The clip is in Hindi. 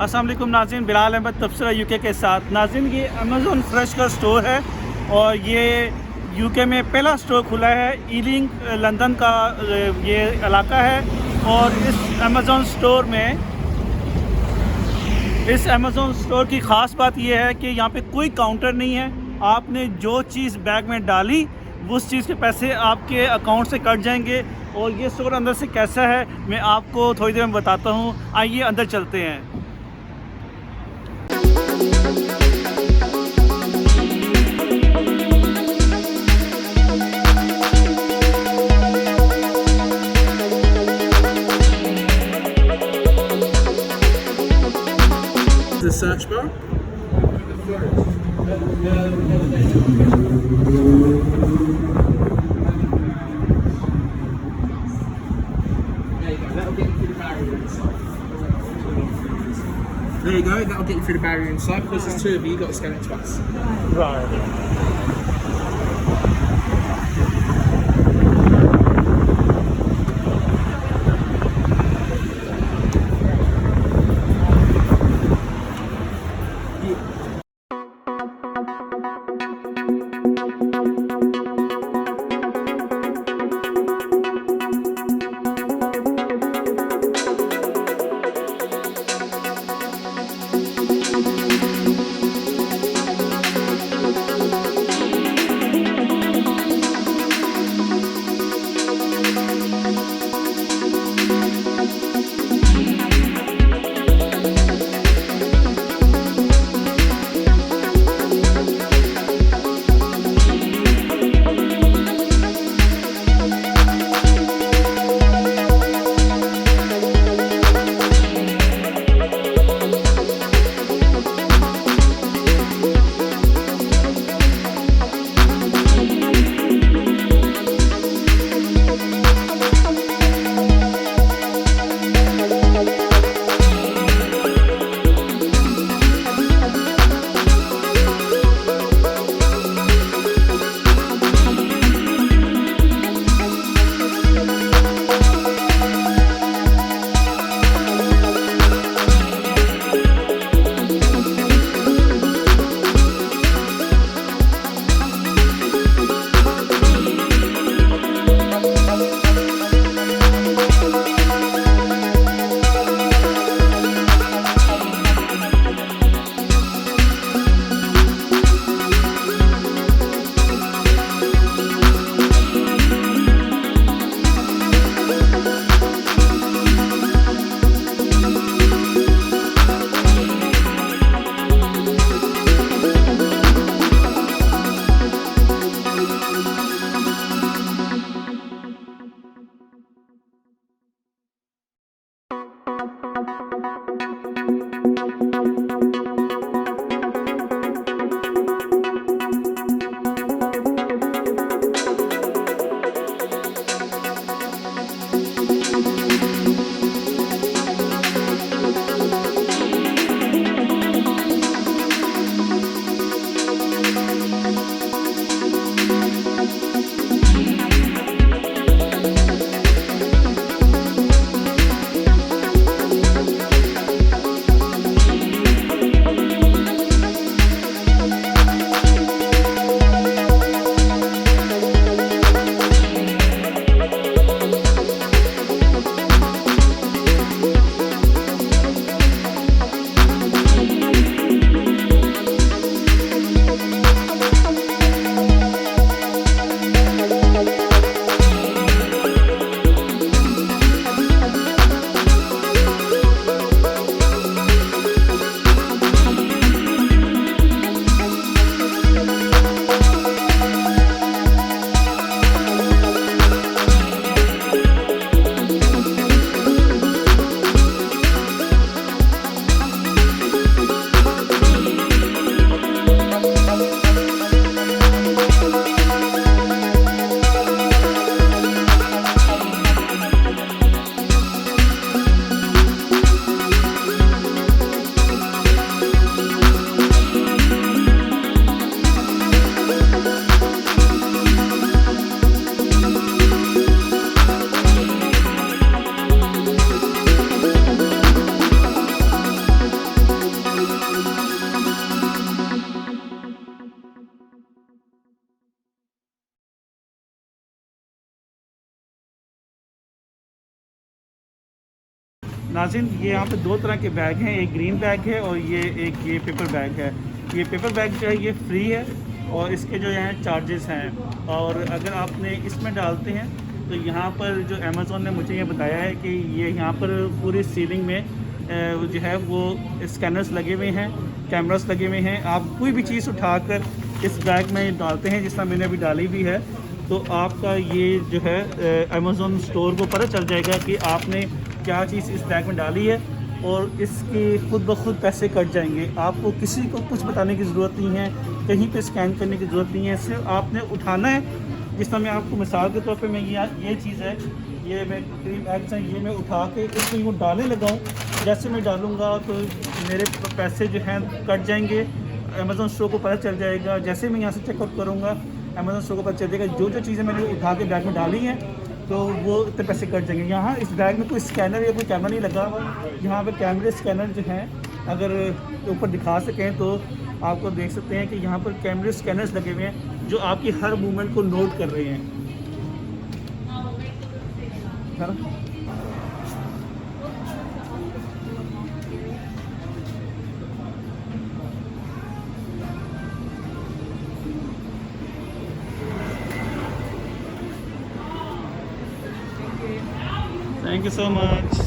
अस्सलाम वालेकुम नाज़रीन, बिलाल अहमद तबसरा यूके के साथ। नाज़रीन, ये अमेज़ॉन फ्रेश का स्टोर है और ये यूके में पहला स्टोर खुला है। ईलिंग लंदन का ये इलाका है और इस अमेज़ॉन स्टोर की ख़ास बात ये है कि यहाँ पे कोई काउंटर नहीं है। आपने जो चीज़ बैग में डाली उस चीज़ के पैसे आपके अकाउंट से कट जाएंगे। और ये स्टोर अंदर से कैसा है मैं आपको थोड़ी देर में बताता हूँ। आइए अंदर चलते हैं। The search bar. There you go, that'll get you through the barrier inside. Because there's two of you, you've got to scan it twice. Right. नाज़रीन ये यहाँ पे दो तरह के बैग हैं, एक ग्रीन बैग है और ये पेपर बैग है। ये पेपर बैग जो है ये फ्री है और इसके जो है चार्जेस हैं, और अगर आपने इसमें डालते हैं तो यहाँ पर जो अमेज़ॉन ने मुझे ये बताया है कि ये यहाँ पर पूरी सीलिंग में जो है वो स्कैनर्स लगे हुए हैं, कैमरास लगे हुए हैं। आप कोई भी चीज़ उठाकर इस बैग में डालते हैं, जिस तरह मैंने अभी डाली भी है, तो आपका ये जो है अमेज़ॉन स्टोर को पता चल जाएगा कि आपने क्या चीज़ इस बैग में डाली है और इसके खुद ब खुद पैसे कट जाएंगे। आपको किसी को कुछ बताने की ज़रूरत नहीं है, कहीं पे स्कैन करने की ज़रूरत नहीं है, सिर्फ आपने उठाना है। जिस तरह मैं आपको मिसाल के तौर पे मैं ये चीज़ है, ये मैं क्रीम एग्स हैं, ये मैं उठा के इसको यूँ डालने लगाऊँ, जैसे मैं डालूँगा तो मेरे पैसे जो हैं कट जाएंगे। अमेज़ॉन स्टोर को पता चल जाएगा, जैसे मैं यहाँ से चेकआउट करूँगा अमेज़ॉन स्टोर को पता चल जाएगा जो चीज़ें मैंने उठा के बैग में डाली हैं तो वो इतने पैसे कट जाएंगे। यहाँ इस बैग में कोई स्कैनर या कोई कैमरा नहीं लगा। यहाँ पे कैमरे स्कैनर जो हैं अगर ऊपर दिखा सकें तो आपको देख सकते हैं कि यहाँ पर कैमरे स्कैनर्स लगे हुए हैं जो आपकी हर मूवमेंट को नोट कर रहे हैं। Thank you so much.